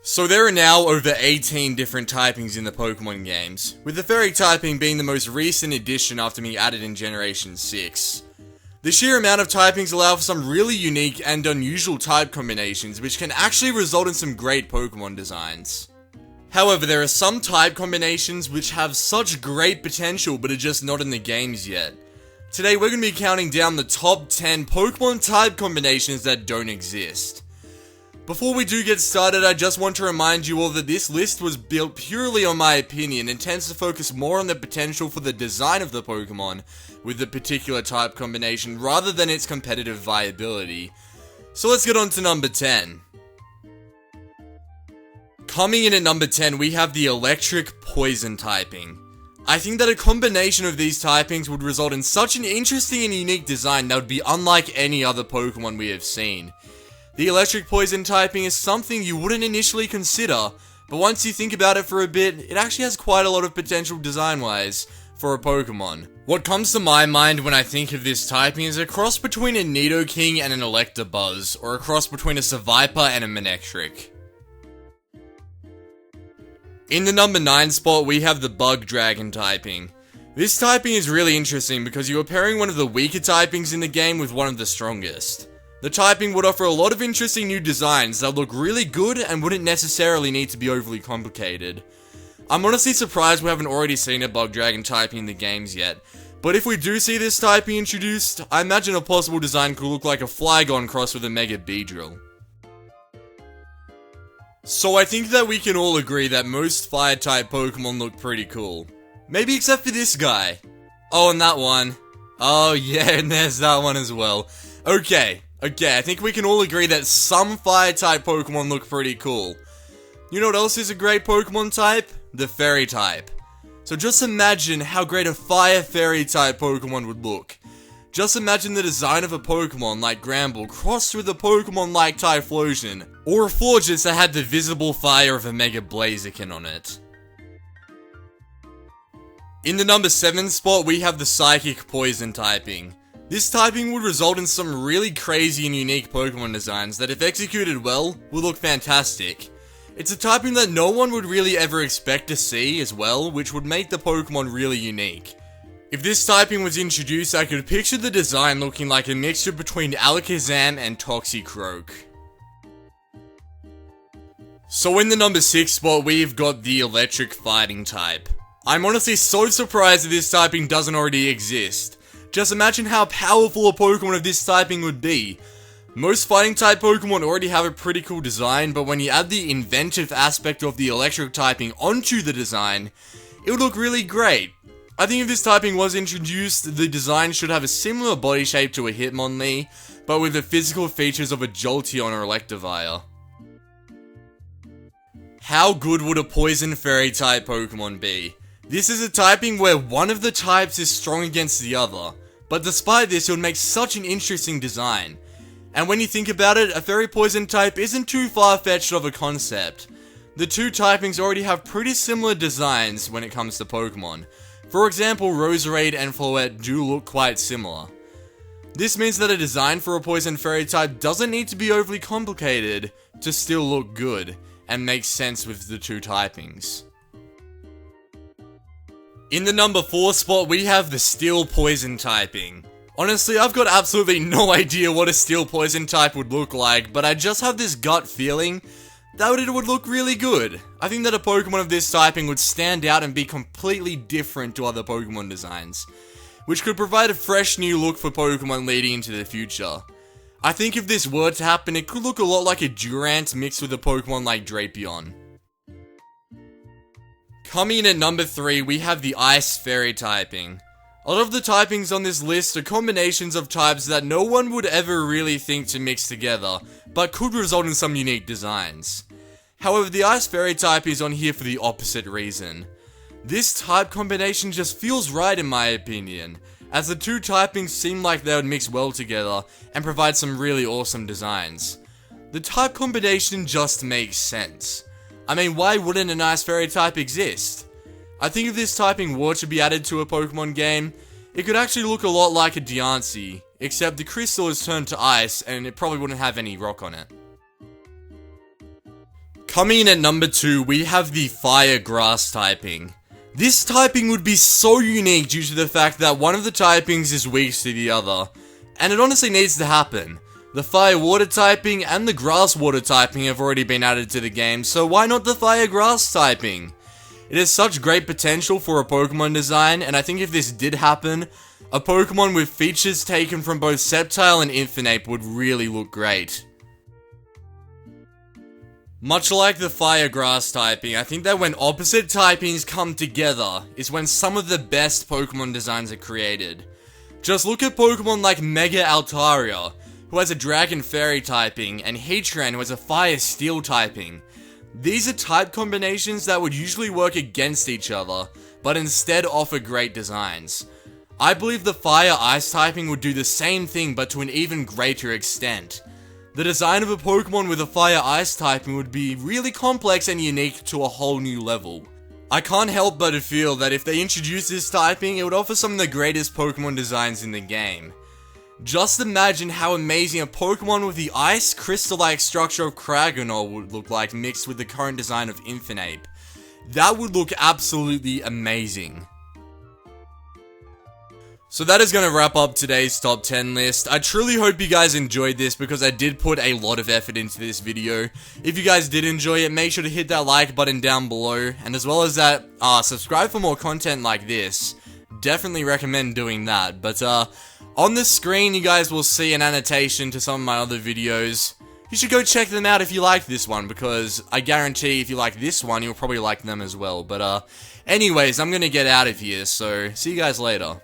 So there are now over 18 different typings in the Pokemon games, with the Fairy typing being the most recent addition after being added in Generation 6. The sheer amount of typings allow for some really unique and unusual type combinations, which can actually result in some great Pokemon designs. However, there are some type combinations which have such great potential but are just not in the games yet. Today we're going to be counting down the top 10 Pokemon type combinations that don't exist. Before we do get started, I just want to remind you all that this list was built purely on my opinion and tends to focus more on the potential for the design of the Pokemon with the particular type combination rather than its competitive viability. So let's get on to number 10. Coming in at number 10, we have the Electric Poison typing. I think that a combination of these typings would result in such an interesting and unique design that would be unlike any other Pokemon we have seen. The Electric Poison typing is something you wouldn't initially consider, but once you think about it for a bit, it actually has quite a lot of potential design-wise for a Pokemon. What comes to my mind when I think of this typing is a cross between a Nidoking and an Electabuzz, or a cross between a Seviper and a Manectric. In the number 9 spot, we have the Bug Dragon typing. This typing is really interesting because you are pairing one of the weaker typings in the game with one of the strongest. The typing would offer a lot of interesting new designs that look really good and wouldn't necessarily need to be overly complicated. I'm honestly surprised we haven't already seen a Bug Dragon typing in the games yet, but if we do see this typing introduced, I imagine a possible design could look like a Flygon cross with a Mega Beedrill. So I think that we can all agree that most Fire-type Pokemon look pretty cool. Maybe except for this guy. Oh, and that one. Oh yeah, and there's that one as well. Okay, I think we can all agree that some Fire-type Pokemon look pretty cool. You know what else is a great Pokemon type? The Fairy type. So just imagine how great a Fire Fairy type Pokemon would look. Just imagine the design of a Pokemon like Gramble crossed with a Pokemon like Typhlosion, or a Florges that had the visible fire of a Mega Blaziken on it. In the number 7 spot, we have the Psychic Poison typing. This typing would result in some really crazy and unique Pokemon designs that, if executed well, would look fantastic. It's a typing that no one would really ever expect to see as well, which would make the Pokemon really unique. If this typing was introduced, I could picture the design looking like a mixture between Alakazam and Toxicroak. So in the number 6 spot, we've got the Electric Fighting type. I'm honestly so surprised that this typing doesn't already exist. Just imagine how powerful a Pokemon of this typing would be. Most fighting type Pokemon already have a pretty cool design, but when you add the inventive aspect of the electric typing onto the design, it would look really great. I think if this typing was introduced, the design should have a similar body shape to a Hitmonlee, but with the physical features of a Jolteon or Electivire. How good would a Poison Fairy type Pokemon be? This is a typing where one of the types is strong against the other, but despite this it would make such an interesting design. And when you think about it, a Fairy Poison type isn't too far-fetched of a concept. The two typings already have pretty similar designs when it comes to Pokemon. For example, Roserade and Floette do look quite similar. This means that a design for a Poison Fairy type doesn't need to be overly complicated to still look good and make sense with the two typings. In the number 4 spot, we have the Steel Poison typing. Honestly, I've got absolutely no idea what a Steel Poison type would look like, but I just have this gut feeling that it would look really good. I think that a Pokemon of this typing would stand out and be completely different to other Pokemon designs, which could provide a fresh new look for Pokemon leading into the future. I think if this were to happen, it could look a lot like a Durant mixed with a Pokemon like Drapion. Coming in at number 3, we have the Ice Fairy typing. A lot of the typings on this list are combinations of types that no one would ever really think to mix together, but could result in some unique designs. However, the Ice Fairy type is on here for the opposite reason. This type combination just feels right in my opinion, as the two typings seem like they would mix well together and provide some really awesome designs. The type combination just makes sense. I mean, why wouldn't an Ice Fairy type exist? I think if this typing were to be added to a Pokemon game, it could actually look a lot like a Diancie, except the crystal is turned to ice and it probably wouldn't have any rock on it. Coming in at number 2, we have the Fire Grass typing. This typing would be so unique due to the fact that one of the typings is weak to the other, and it honestly needs to happen. The Fire Water typing and the Grass Water typing have already been added to the game, so why not the Fire Grass typing? It has such great potential for a Pokemon design, and I think if this did happen, a Pokemon with features taken from both Sceptile and Infernape would really look great. Much like the Fire Grass typing, I think that when opposite typings come together is when some of the best Pokemon designs are created. Just look at Pokemon like Mega Altaria, who has a Dragon Fairy typing, and Heatran, who has a Fire Steel typing. These are type combinations that would usually work against each other, but instead offer great designs. I believe the Fire Ice typing would do the same thing, but to an even greater extent. The design of a Pokemon with a Fire Ice typing would be really complex and unique to a whole new level. I can't help but to feel that if they introduce this typing, it would offer some of the greatest Pokemon designs in the game. Just imagine how amazing a Pokemon with the ice crystal-like structure of Kragonor would look like mixed with the current design of Infernape. That would look absolutely amazing. So that is going to wrap up today's top 10 list. I truly hope you guys enjoyed this because I did put a lot of effort into this video. If you guys did enjoy it, make sure to hit that like button down below. And as well as that, subscribe for more content like this. Definitely recommend doing that. But on the screen you guys will see an annotation to some of my other videos. You should go check them out if you like this one, because I guarantee if you like this one, you'll probably like them as well. But anyways, I'm going to get out of here, so see you guys later.